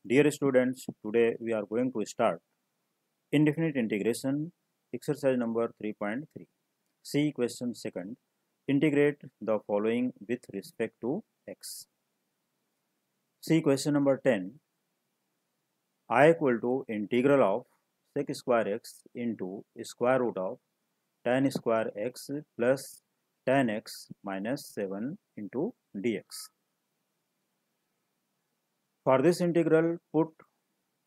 Dear students, today we are going to start indefinite integration exercise number 3.3. See question second. Integrate the following with respect to x. See question number 10. I equal to integral of sec square x into square root of tan square x plus tan x minus 7 into dx. For this integral, put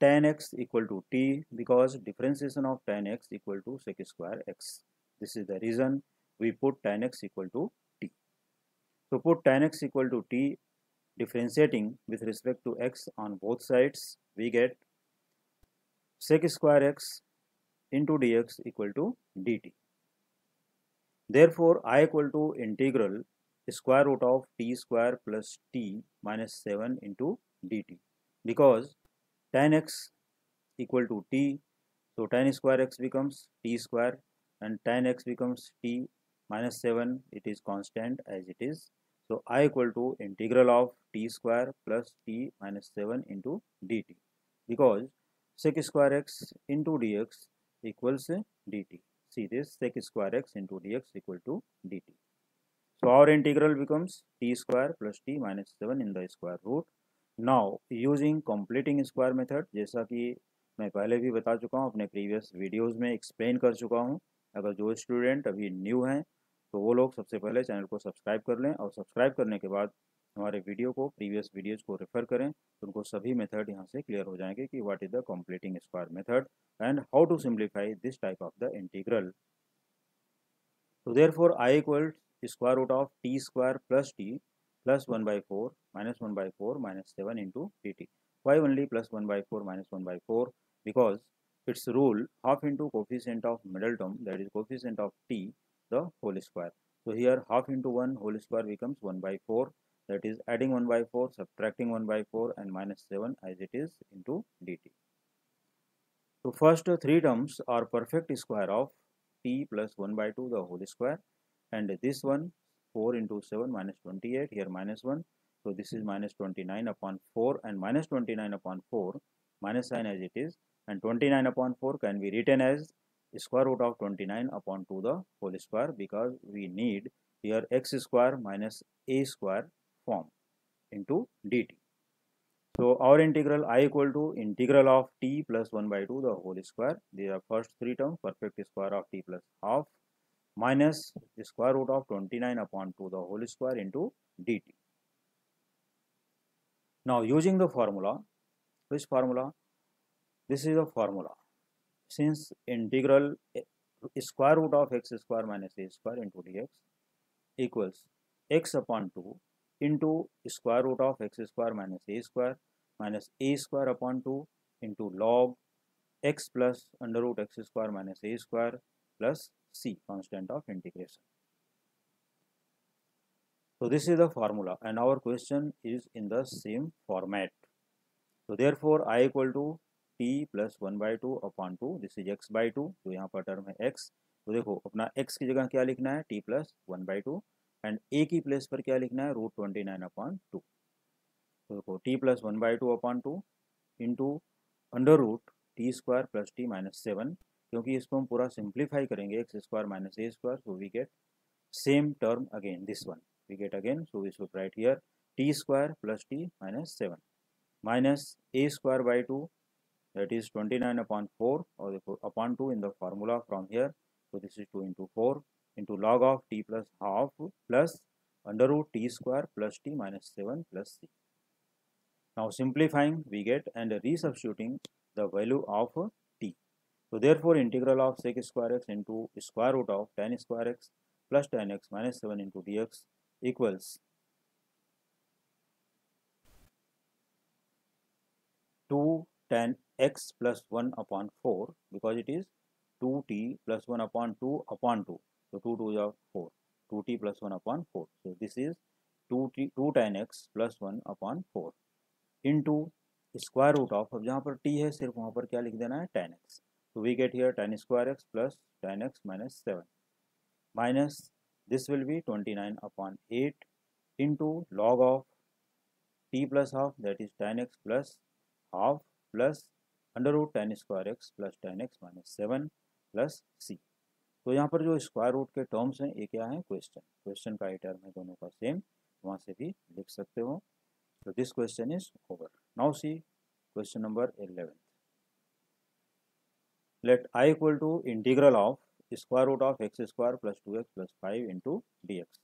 tan x equal to t because differentiation of tan x equal to sec square x. This is the reason we put tan x equal to t. So put tan x equal to t, differentiating with respect to x on both sides, we get sec square x into dx equal to dt. Therefore, I equal to integral square root of t square plus t minus 7 into dt because tan x equal to t, so tan square x becomes t square and tan x becomes t minus 7, it is constant as it is. So I equal to integral of t square plus t minus 7 into dt because sec square x into dx equals dt. See this, sec square x into dx equal to dt. So our integral becomes t square plus t minus 7 in the square root. Now using completing square method, जैसा कि मैं पहले भी बता चुका हूँ, अपने previous videos में एक्सप्लेन कर चुका हूँ। अगर जो स्टूडेंट अभी न्यू हैं तो वो लोग सबसे पहले चैनल को सब्सक्राइब कर लें और सब्सक्राइब करने के बाद हमारे वीडियो को, प्रीवियस वीडियोस को रेफर करें तो उनको सभी मेथड यहाँ से क्लियर हो जाएंगे कि what is the completing square method and how to simplify this type of the integral. So therefore I equals square root of t square plus t plus 1 by 4 minus 1 by 4 minus 7 into dt. Why only plus 1 by 4 minus 1 by 4? Because its rule half into coefficient of middle term, that is coefficient of t, the whole square. So here half into 1 whole square becomes 1 by 4, that is adding 1 by 4, subtracting 1 by 4 and minus 7 as it is into dt. So first three terms are perfect square of t plus 1 by 2 the whole square, and this one 4 into 7 minus 28, here minus 1, so this is minus 29 upon 4 and minus 29 upon 4 minus sign as it is, and 29 upon 4 can be written as square root of 29 upon 2 the whole square because we need here x square minus a square form into dt. So our integral I equal to integral of t plus 1 by 2 the whole square. These are first three terms, perfect square of t plus half minus the square root of 29 upon 2 the whole square into dt. Now using the formula, which formula? This is the formula. Since integral square root of x square minus a square into dx equals x upon 2 into square root of x square minus a square upon 2 into log x plus under root x square minus a square plus c, constant of integration. So this is the formula and our question is in the same format. So therefore I equal to t plus 1 by 2 upon 2, this is x by 2, तो यहाँ पर term है x. तो देखो अपना x की जगह क्या लिखना है, t plus 1 by 2 and a की प्लेस पर क्या लिखना है, रूट 29 अपॉन 2. तो देखो t plus 1 by 2 upon 2 into under root T square plus T minus 7, क्योंकि इसको हम पूरा सिंप्लीफाई करेंगे X square minus A square, so we get same term again, this one we get again, so we should write here t square plus t minus 7 minus a square by 2, that is 29 upon 4 or upon 2 in the formula from here, so this is 2 into 4 into log of t plus half plus under root t square plus t minus 7 plus c. Now simplifying we get and resubstituting the value of t. So therefore integral of sec square x into square root of tan square x plus tan x minus 7 into dx equals 2 tan x plus 1 upon 4 because it is 2t plus 1 upon 2 upon 2. So 2 2 is 4. 2t plus 1 upon 4. So this is 2 tan x plus 1 upon 4 into square root of, अब जहाँ पर t है सिर्फ वहाँ पर क्या लिख देना है, tan x. So we get here tan square x plus tan x minus 7 minus this will be 29 upon 8 into log of t plus half, that is tan x plus half plus under root tan square x plus tan x minus 7 plus C. तो यहाँ पर जो square root के terms हैं ये क्या है, question का ही टर्म है, दोनों का सेम, वहाँ से भी लिख सकते हो। तो this question is over. Now see question number 11। Let I equal to integral of square root of X square plus 2x plus 5 into D X.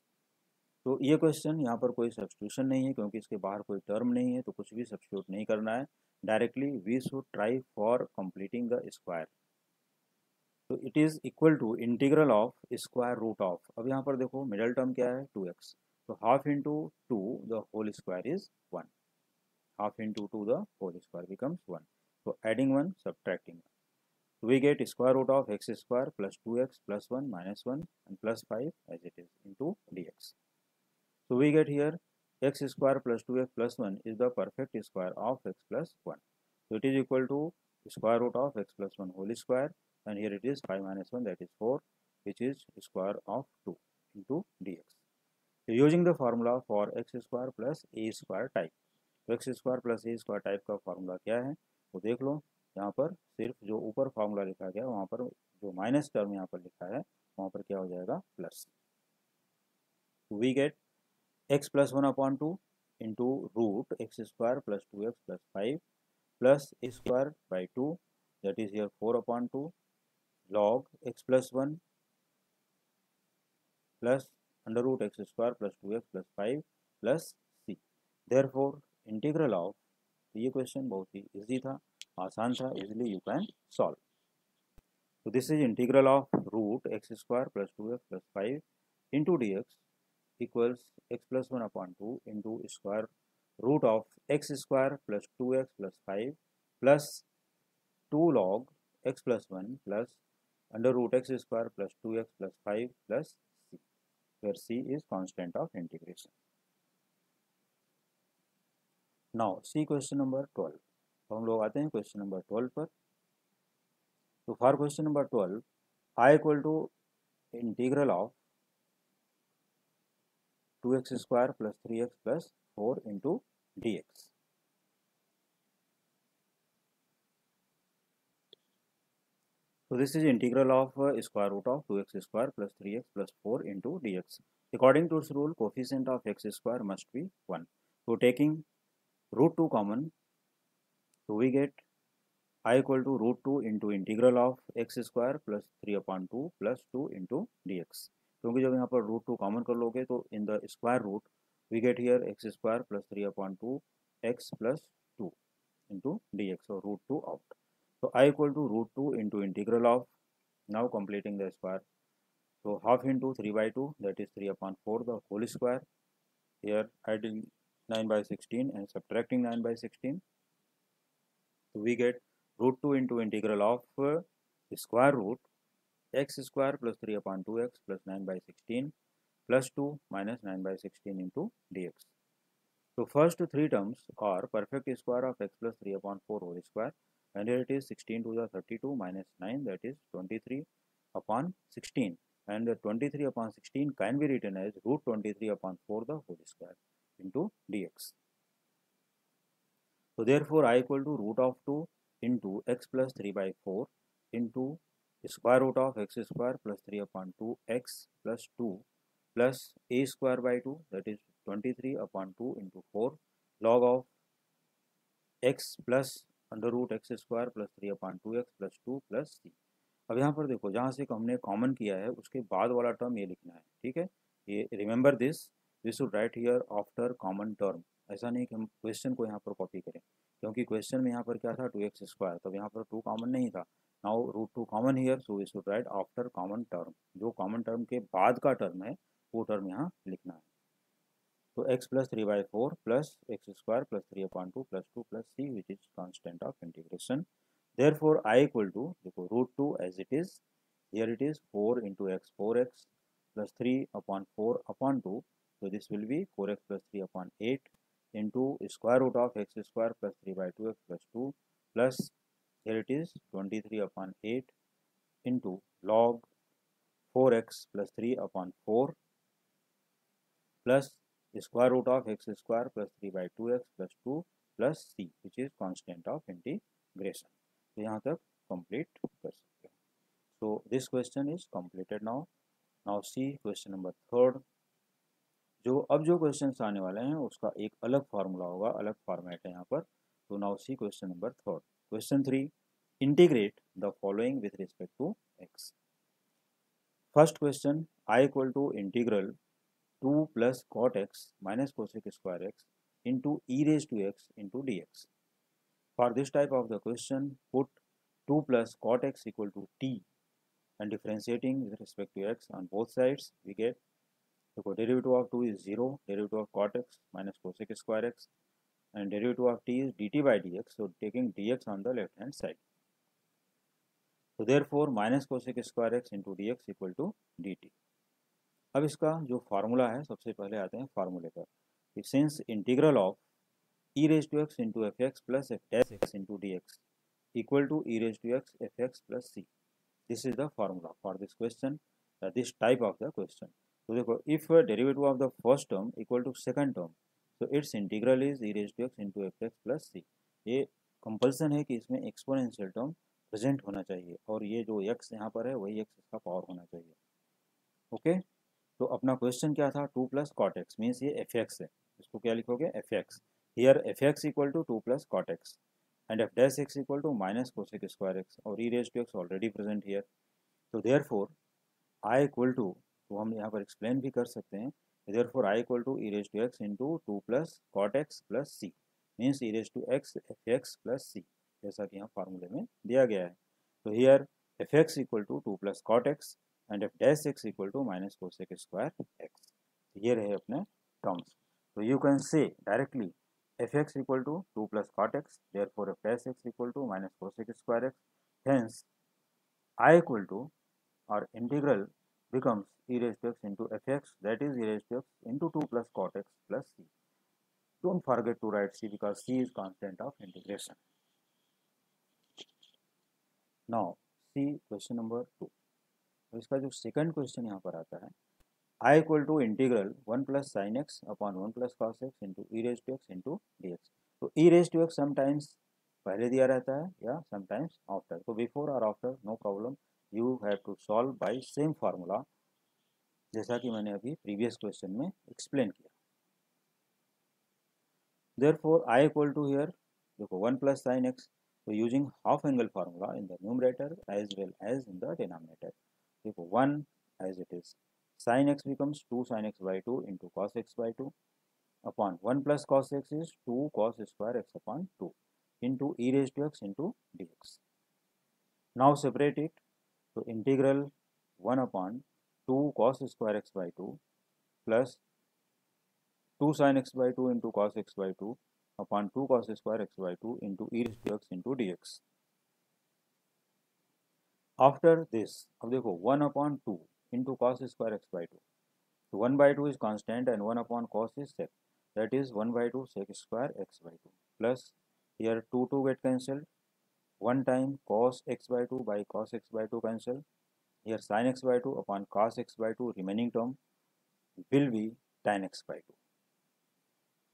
तो ये क्वेश्चन यहाँ पर कोई सब्स्टिट्यूशन नहीं है क्योंकि इसके बाहर कोई टर्म नहीं है, तो कुछ भी सब्स्टिट्यूट नहीं करना है, directly we should try for completing the square. तो it is equal to integral of square root of, अब यहाँ पर देखो मिडल टर्म क्या है 2x, तो half into two the whole square is 1, half into two the whole square becomes 1, तो adding 1 subtracting 1, so we get square root of x square plus 2x plus 1 minus 1 and plus 5 as it is into dx. So we get here x square plus 2x plus 1 is the perfect square of x plus 1. So it is equal to square root of x plus 1 whole square, and here it is 5 minus 1, that is 4, which is square of 2 into dx. So using the formula for x square plus a square type, तो x square plus a square type का formula क्या है वो देख लो। यहाँ पर सिर्फ जो ऊपर फार्मूला लिखा गया वहाँ पर जो माइनस टर्म यहाँ पर लिखा है वहाँ पर क्या हो जाएगा plus. We get x plus 1 upon 2 into root x square plus 2x plus 5 plus A square by 2, that is here 4 upon 2 log x plus 1 plus under root x square plus 2x plus 5 plus C. Therefore integral of, ये question बहुत ही easy था, आसान था, easily you can solve. So this is integral of root x square plus 2x plus 5 into dx equals x plus 1 upon 2 into square root of x square plus 2x plus 5 plus 2 log x plus 1 plus under root x square plus 2x plus 5 plus c, where c is constant of integration. Now see question number 12। तो हम लोग आते हैं question number 12 पर। तो for question number 12 I equal to integral of 2x square plus 3x plus 4 into dx. So this is integral of square root of 2x square plus 3x plus 4 into dx. According to this rule, coefficient of x square must be 1. So taking root 2 common, so we get I equal to root 2 into integral of x square plus 3 upon 2 plus 2 into dx. क्योंकि जब यहाँ पर root 2 common कर लोगे तो in the square root we get here X square plus 3 upon 2 X plus 2 into dx और root 2 out. So I equal to root 2 into integral of, now completing the square, so half into 3 by 2, that is 3 upon 4 the whole square, here adding 9 by 16 and subtracting 9 by 16, so we get root 2 into integral of square root x square plus 3 upon 2x plus 9 by 16 plus 2 minus 9 by 16 into dx. So first three terms are perfect square of x plus 3 upon 4 whole square, and here it is 16 to the 32 minus 9, that is 23 upon 16, and the 23 upon 16 can be written as root 23 upon 4 the whole square into dx. So therefore I equal to root of 2 into x plus 3 by 4 into square root of x square plus 3 upon 2 x plus 2 plus a square by 2, that is 23 upon 2 into 4 log of x plus under root x square plus 3 upon 2x plus 2 plus C. अब यहाँ पर देखो जहाँ से हमने common किया है उसके बाद वाला टर्म ये लिखना है, ठीक है, ये remember this, we should write here after common term. ऐसा नहीं कि हम क्वेश्चन को यहाँ पर कॉपी करें, क्योंकि क्वेश्चन में यहाँ पर क्या था 2x स्क्वायर, तब यहाँ पर 2 कॉमन नहीं था, now root 2 common here, so we should write after common term, जो कॉमन टर्म के बाद का टर्म है वो टर्म यहाँ लिखना है। तो x plus 3 by 4 plus x square plus 3 upon 2 plus 2 plus c, which is constant of integration. Therefore I equal to, देखो root 2 as it is, here it is 4 into x 4x plus 3 upon 4 upon 2, so this will be 4x plus 3 upon 8 into square root of x square plus 3 by 2x plus 2 plus here it is 23 upon 8 into log 4x plus 3 upon 4 plus square root of x square plus 3 by 2x plus 2 plus c, which which is constant of integration. तो यहाँ तक complete कर सकते हैं। So this question is completed now. Now see question number third. जो question आने वाले हैं उसका एक अलग फार्मूला होगा, अलग फॉर्मेट है यहाँ पर। तो now see question number third. Question 3, integrate the following with respect to X. First question, I equal to integral 2 plus cot x minus cosec square x into e raised to x into dx. For this type of the question, put 2 plus cot x equal to t and differentiating with respect to x on both sides, we get the derivative of 2 is 0, derivative of cot x minus cosec square x, and derivative of t is dt by dx, so taking dx on the left hand side. So therefore minus cosec square x into dx equal to dt. अब इसका जो formula है, सबसे पहले आते हैं फार्मूले पर। Since integral of e raised to x into fx plus f dash x into dx equal to e raised to x fx plus c, this is the formula for this question, this type of the question. तो देखो, if derivative of the first term equal to second term, so its integral is e raised to x into fx plus c. ये compulsion है कि इसमें exponential term present होना चाहिए, और ये जो x यहाँ पर है वही x इसका पावर होना चाहिए। ओके, तो अपना क्वेश्चन क्या था, 2 plus cot x, मीन्स ये एफ एक्स है, इसको क्या लिखोगे, f x. Here f x equal to 2 plus cot x and f dash x equal to minus cosec square x, और e raise to x already present here. तो therefore I equal to, तो हम यहाँ पर explain भी कर सकते हैं, therefore I equal to e raise to x into 2 plus cot x plus C, means e raise to x f x plus C, जैसा कि यहाँ फार्मूले में दिया गया है। तो here f x equal to 2 plus cot x and f dash x equal to minus cosec square x, ये रहे अपने टर्म्स। तो you can say directly f x equal to 2 plus cot x, therefore f dash x equal to minus cosec square x, hence I equal to और integral becomes e raised to x into fx, that is e raised to x into 2 plus cot x plus c. Don't forget to write c because c is constant of integration. Now see question number 2. तो इसका जो second question यहाँ पर आता है, i equal to integral 1 plus sin x upon 1 plus cos x into e raised to x into dx. तो e raised to x sometimes पहले दिया रहता है या समटाइम्स आफ्टर, तो बिफोर और after no problem, you have to solve by same formula, जैसा कि मैंने अभी प्रीवियस क्वेश्चन में एक्सप्लेन किया। Therefore i equal to here देखो 1 plus sin x, तो using half angle formula in the numerator as well as in the denominator, देखो 1 as it is, sin x becomes 2 sin x by 2 into cos x by 2 upon 1 plus cos x is 2 cos square x upon 2 into e raised to x into dx. Now separate it, so integral 1 upon 2 cos square x by 2 plus 2 sin x by 2 into cos x by 2 upon 2 cos square x by 2 into e raised to x into dx. After this, अब देखो 1 upon 2 into cos square x by 2, so 1 by 2 is constant and 1 upon cos is sec, that is 1 by 2 sec square x by 2 plus here 2 get cancelled, 1 time cos x by 2 by cos x by 2 cancel, here sin x by 2 upon cos x by 2 remaining term will be tan x by 2.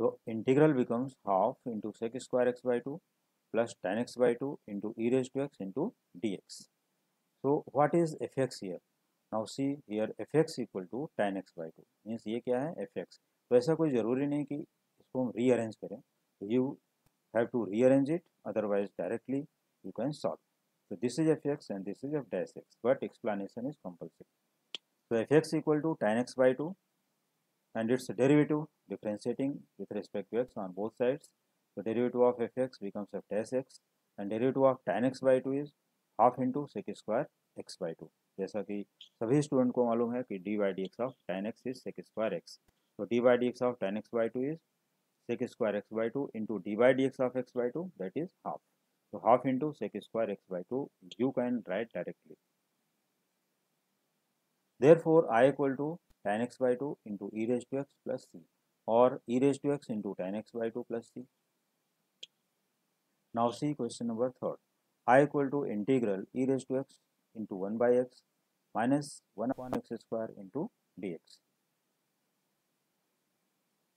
So integral becomes half into sec square x by 2 plus tan x by 2 into e raised to x into dx. So what is fx here? Now see here fx equal to tan x by 2, means ये क्या है fx। तो ऐसा कोई ज़रूरी नहीं कि इसको हम रीअरेंज करें, you have to rearrange it, otherwise directly you can solve. So this is fx and this is f dash x, but explanation is compulsory. So fx equal to tan x by 2 and its derivative differentiating with respect to x on both sides. So derivative of fx becomes f dash x and derivative of tan x by 2 is half into sec square x by 2, जैसा कि सभी student को मालूम है कि D by D x of tan x is sec square x. तो D by D x of tan x by 2 is sec square x by 2 into d by dx of x by 2, that is half. So half into sec square x by 2 you can write directly. Therefore I equal to tan x by 2 into e raised to x plus c, or e raised to x into tan x by 2 plus c. Now see question number 3. I equal to integral e raised to x into 1 by x minus 1 upon x square into dx.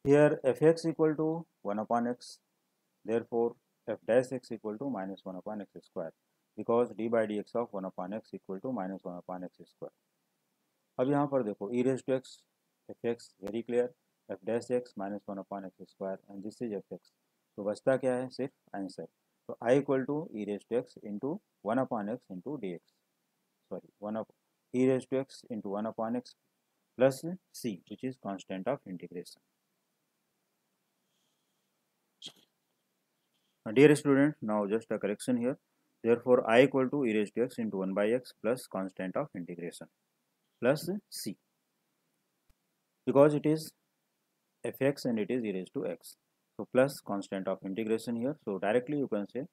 Here fx equal to 1 upon x, therefore f dash x equal to minus 1 upon x square, because d by dx of 1 upon x equal to minus 1 upon x square. अब यहाँ पर देखो e raised to x f x very clear, f dash x minus 1 upon x square and this is f x. तो बचता क्या है, सिर्फ answer. तो I equal to e raise to x into 1 upon x into D x, sorry 1 up e raise to x into 1 upon x plus C which is constant of integration. Dear student, now just a correction here. Therefore, I equal to e raised to x into 1 by x plus constant of integration plus c, because it is fx and it is e raised to x. So plus constant of integration here. So directly you can say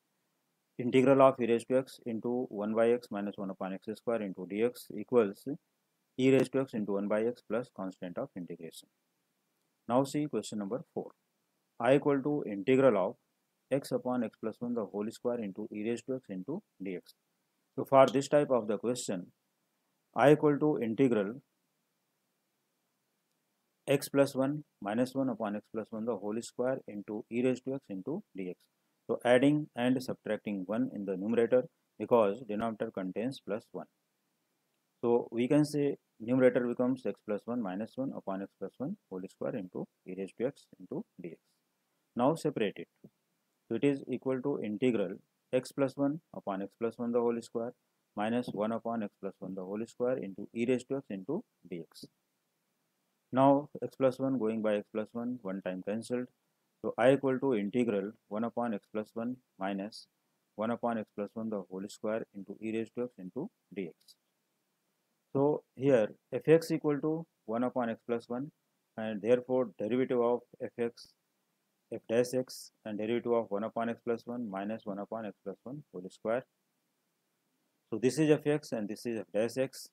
integral of e raised to x into 1 by x minus 1 upon x square into dx equals e raised to x into 1 by x plus constant of integration. Now see question number 4. I equal to integral of x upon x plus 1 the whole square into e raised to x into dx. So for this type of the question, I equal to integral x plus 1 minus 1 upon x plus 1 the whole square into e raised to x into dx. So adding and subtracting 1 in the numerator because denominator contains plus 1. So we can say numerator becomes x plus 1 minus 1 upon x plus 1 whole square into e raised to x into dx. Now separate it. So it is equal to integral x plus 1 upon x plus 1 the whole square minus 1 upon x plus 1 the whole square into e raised to x into dx. Now x plus 1 going by x plus 1, one time cancelled. So I equal to integral 1 upon x plus 1 minus 1 upon x plus 1 the whole square into e raised to x into dx. So here fx equal to 1 upon x plus 1 and therefore derivative of fx f dash x and derivative of 1 upon x plus 1 minus 1 upon x plus 1 whole square. So this is fx and this is f dash x.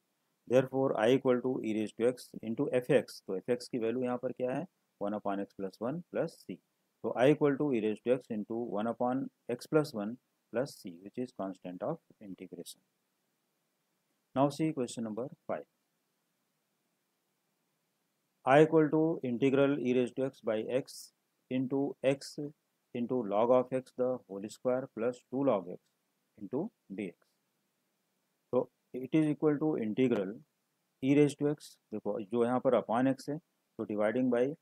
Therefore I equal to e raised to x into fx. तो fx की value यहाँ पर क्या है, 1 upon x plus 1 plus c. So I equal to e raised to x into 1 upon x plus 1 plus c which is constant of integration. Now see question number 5. I equal to integral e raised to x by x into x into log of x the whole square plus 2 log x into dx. तो it is equal to integral e raised to x, देखो जो यहाँ पर upon x है तो dividing by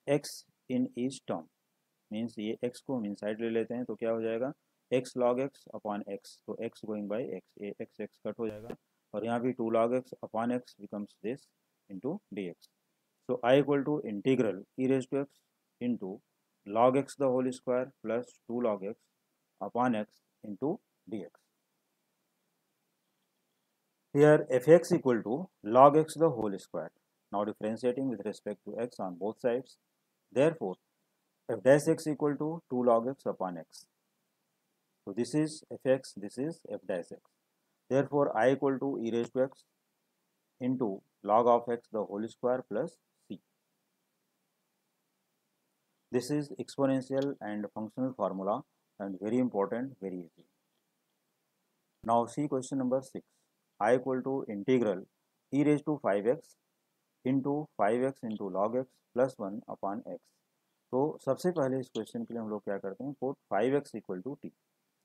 x in each term, means ये x को हम इनसाइड ले लेते हैं तो क्या हो जाएगा x log x upon x, तो x गोइंग बाई x, ये x कट हो जाएगा और यहाँ भी 2 log x upon x becomes this into dx. So I equal to integral e raised to x into log x the whole square plus 2 log x upon x into dx. Here fx equal to log x the whole square. Now differentiating with respect to x on both sides. Therefore f dash x equal to 2 log x upon x. So this is fx, this is f dash x. Therefore I equal to e raised to x into log of x the whole square plus c. This is exponential and functional formula and very important, very easy. Now see question number 6. I equal to integral e raised to 5x into 5x into log x plus 1 upon x. तो सबसे पहले इस question के लिए हम लोग क्या करते हैं, put 5x equal to T.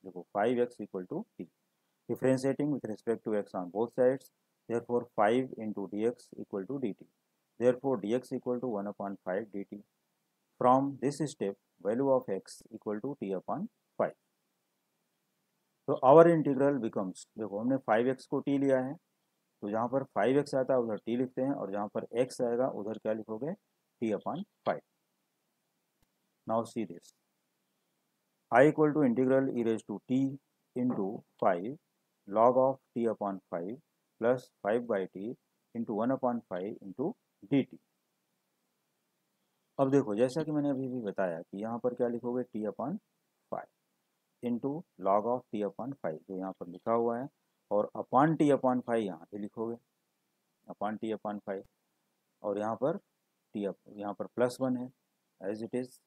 देखो 5x equal to T, differentiating with respect to x on both sides. Therefore 5 into dx equal to dt. Therefore dx equal to 1 upon 5 dt. From this step value of x equal to t upon 5. तो our integral becomes, देखो हमने 5x को t लिया है तो जहाँ पर 5x आता है उधर t लिखते हैं और जहाँ पर x आएगा उधर क्या लिखोगे, t upon 5. Now see this, I equal to integral e raised to t into 5 log of t upon 5 plus 5 by t into 1 upon 5 into dt. अब देखो जैसा कि मैंने अभी भी बताया कि यहाँ पर क्या लिखोगे, t upon 5 into log of t upon 5 जो यहाँ पर लिखा हुआ है और अपॉन t upon 5 यहाँ पे लिखोगे, अपॉन t upon 5 और यहाँ पर यहाँ पर प्लस 1 है एज इट इज़.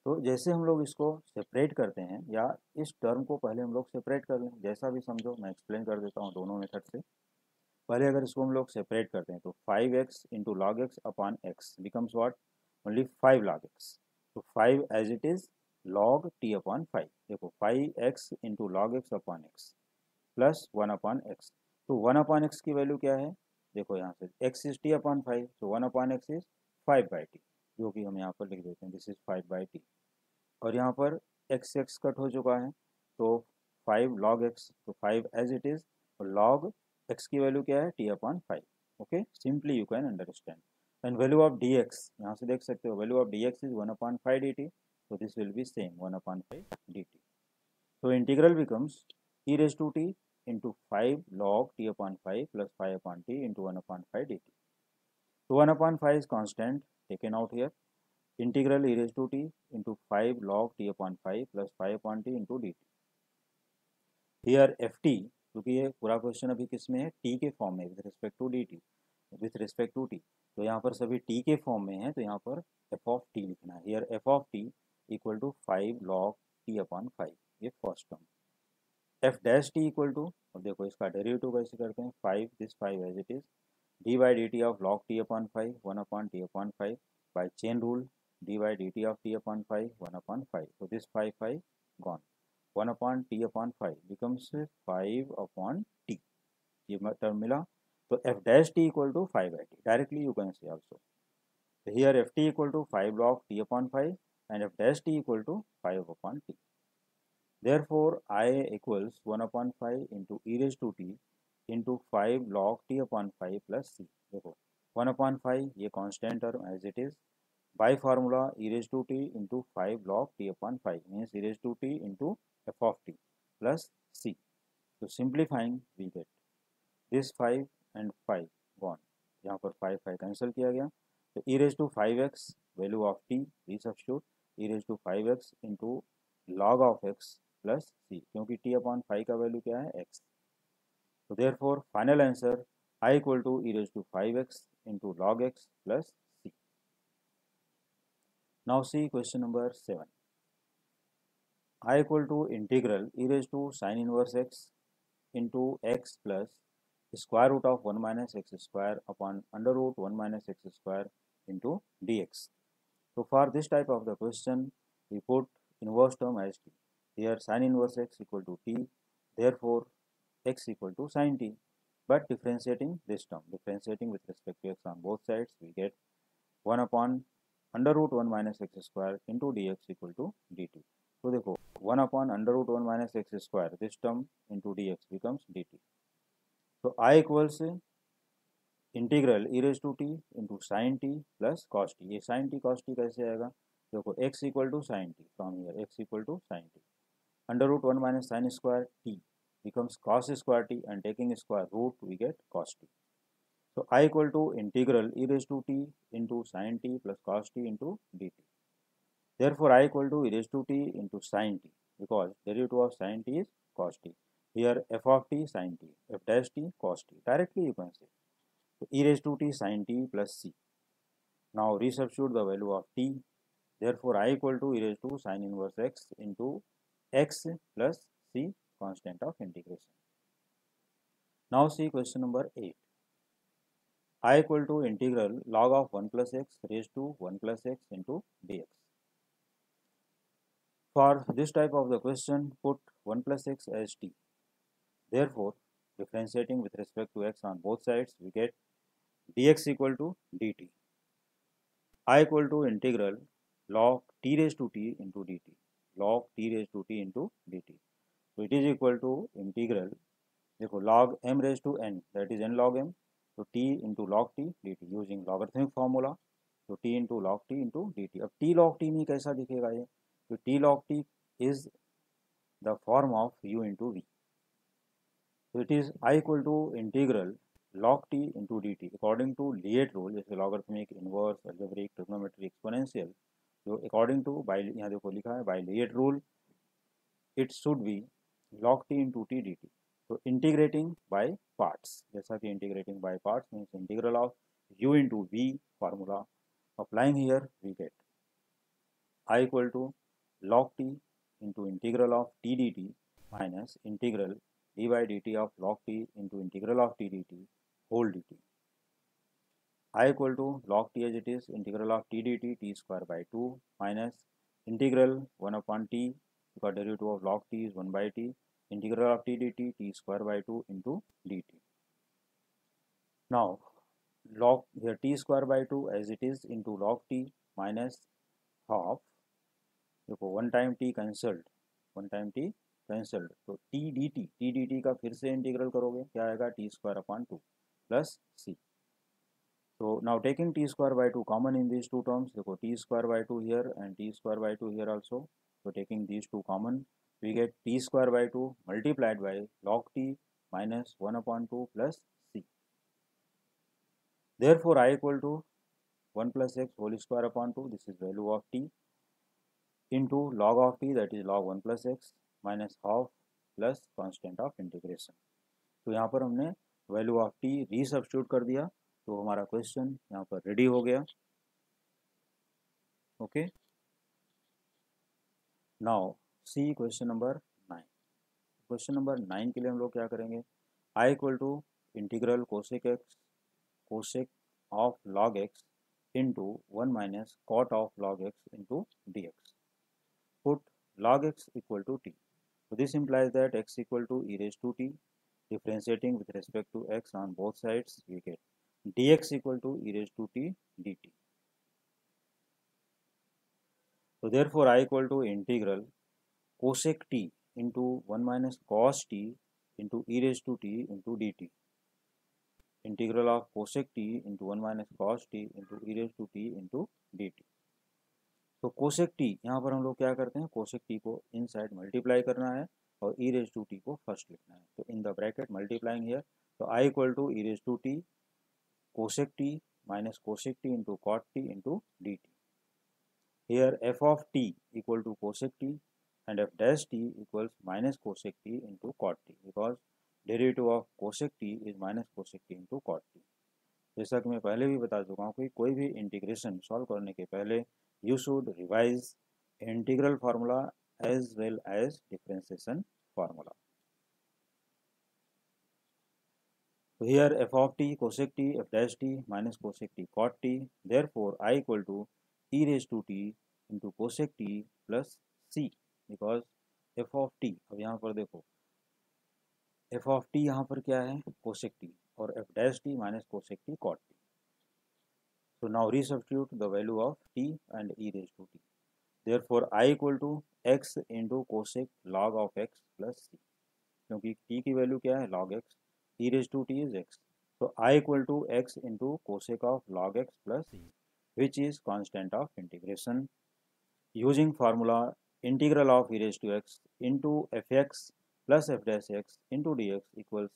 तो जैसे हम लोग इसको सेपरेट करते हैं या इस टर्म को पहले हम लोग सेपरेट कर लें, जैसा भी समझो, मैं एक्सप्लेन कर देता हूँ दोनों मेथड से. पहले अगर इसको हम लोग सेपरेट करते हैं तो 5x into log X upon X becomes what, only 5 log x. तो 5 as it is log t upon 5। देखो 5x into log X upon x plus 1 upon X. तो 1 अपॉन एक्स की वैल्यू क्या है, देखो यहाँ से x इज t अपॉन 5, तो 1 अपॉन एक्स इज 5/t, जो कि हम यहाँ पर लिख देते हैं दिस इज 5/t। और यहाँ पर x कट हो चुका है, तो 5 log x, तो 5 एज इट इज, और log x की वैल्यू क्या है t upon 5। Okay, simply you can understand. And value of dx, यहाँ से देख सकते हो value of dx is 1 upon 5 dt, so this will be same 1 upon 5 dt. So integral becomes e raised to t into 5 log t upon 5 plus 5 upon t into 1 upon 5 dt. So 1 upon 5 is constant taken out here. Integral e raised to t into 5 log t upon 5 plus 5 upon t into dt. Here ft, क्योंकि ये पूरा question अभी किस में है, t के form में with respect to dt, with respect to t, तो यहाँ पर सभी t के फॉर्म में है, तो यहाँ पर f ऑफ t लिखना है। Here f of t equal to 5 log t upon 5, ये first term. F dash T equal to, और देखो इसका डेरिवेटिव कैसे करते हैं, 5 this 5 as it is, D by D T of log T upon 5 1 upon T upon 5 by chain rule, D by D T of T upon 5 1 upon 5, so this 5 gone, 1 upon t upon 5 becomes 5 upon t, ये term मिला। तो f dash t equal to 5/t, directly you can say also, so here ft equal to 5 log t upon 5 and f dash t equal to 5 upon t, therefore I equals 1 upon 5 into e raised to t into 5 log t upon 5 plus c। देखो 1 upon 5 ये constant term as it is, by formula e raised to t into 5 log t upon 5 means e raised to t into f of t plus c। So simplifying we get this 5 and 5 gone, यहाँ पर 5 cancel किया गया, तो e raised to 5x value of t resubstitute, e raised to 5x into log of x plus c, क्योंकि t upon 5 का value क्या है x, तो therefore final answer I equal to e raised to 5x into log x plus c। Now see question number 7. I equal to integral e raised to sin inverse x into x plus square root of 1 minus x square upon under root 1 minus x square into dx. So for this type of the question, we put inverse term as t. Here sin inverse x equal to t, therefore x equal to sin t. But differentiating this term, differentiating with respect to x on both sides, we get 1 upon under root 1 minus x square into dx equal to dt. So देखो 1 upon under root 1 minus x square, this term into dx becomes dt. So I equals integral e raised to t into sin t plus cos t, ये sin t cos t कैसे आएगा, देखो x equal to sin t, from here x equal to sin t, under root 1 minus sin square t becomes cos square t and taking square root we get cos t. So I equal to integral e raised to t into sin t plus cos t into dt. Therefore I equal to e raised to t into sin t, because derivative of sin t is cos t. Here f of t sin t, f dash t cos t, directly you can say. So e raised to t sin t plus c. Now resubstitute the value of t. Therefore I equal to e raised to sin inverse x into x plus c, constant of integration. Now see question number 8. I equal to integral log of 1 plus x raised to 1 plus x into dx. For this type of the question, put 1 plus x as t. Therefore, differentiating with respect to x on both sides, we get dx equal to dt. I equal to integral log t raised to t into dt. Log t raised to t into dt. So it is equal to integral, देखो log m raised to n, that is n log m, so t into log t dt using logarithmic formula, so t into log t into dt. अब t log t में कैसा दिखेगा ये, तो t log t is the form of u into v. So it is I equal to integral log t into dt according to Liet rule, जैसे logarithmic, inverse, algebraic, trigonometry, exponential, जो according to by यहाँ देखो लिखा है by Liet rule it should be log t into t dt. So integrating by parts, जैसा कि integrating by parts means integral of u into v formula, applying here we get I equal to log t into integral of t dt minus integral d by dt of log t into integral of t dt whole dt. I equal to log t as it is, integral of t dt t square by 2 minus integral 1 upon t, because derivative of log t is 1 by t, integral of t dt, t square by 2 into dt. Now log here t square by 2 as it is into log t minus half, देखो one time t cancelled, one time t cancelled, तो t dt का फिर से integral करोगे, क्या आएगा, t square upon 2 plus c. So now taking t square by 2 common in these two terms, देखो t square by 2 here and t square by 2 here also. So taking these two common, we get t square by 2 multiplied by log t minus 1 upon 2 plus c. Therefore I equal to 1 plus x whole square upon 2, this is value of t, into log of t, that is log 1 plus x minus half plus constant of integration. तो यहाँ पर हमने value of t resubstitute कर दिया, तो हमारा question यहाँ पर रेडी हो गया. Okay, now see question number 9. Question number 9 के लिए हम लोग क्या करेंगे, I equal to integral cosec x, cosec of log x into 1 minus cot of log x into D x. Put log x equal to t. So this implies that x equal to e raised to t. Differentiating with respect to x on both sides, we get dx equal to e raised to t dt. So therefore I equal to integral cosec t into 1 minus cos t into e raised to t into dt. Integral of cosec t into 1 minus cos t into e raised to t into dt. तो cosec T यहाँ पर हम लोग क्या करते हैं, cosec T को इन side multiply करना है और ई रेज टू टी को फर्स्ट लिखना है. तो in the bracket multiplying here, तो I equal to e raise to t cosec t minus cosec t into cot t into d t. Here f of t equal to cosec t and f dash t equals minus cosec t into cot t, because derivative of cosec t is minus cosec t into cot t. जैसा कि मैं पहले भी बता चुका हूँ कि कोई भी इंटीग्रेशन सॉल्व करने के पहले you should revise integral formula as well as differentiation formula. So here f of t cosec t f dash t minus cosec t cot t, therefore I equal to e raised to t into cosec t plus c, because f of t, अब यहाँ पर देखो f of t यहाँ पर क्या है, cosec t, और f dash t minus cosec t cot t. So now resubstitute the value of t and e raised to t. Therefore I equal to x into cosec log of x plus c, क्योंकि t की value क्या है, log x, e raised to t is x. So I equal to x into cosec of log x plus c, which is constant of integration. Using formula integral of e raised to x into fx plus f dash x into dx equals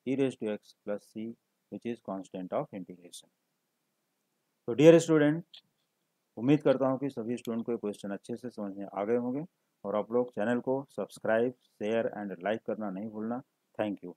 e raised to x plus c, which is constant of integration. तो dear student, उम्मीद करता हूँ कि सभी student को ये question अच्छे से समझ में आ गए होंगे, और आप लोग चैनल को सब्सक्राइब, शेयर एंड लाइक करना नहीं भूलना. Thank you.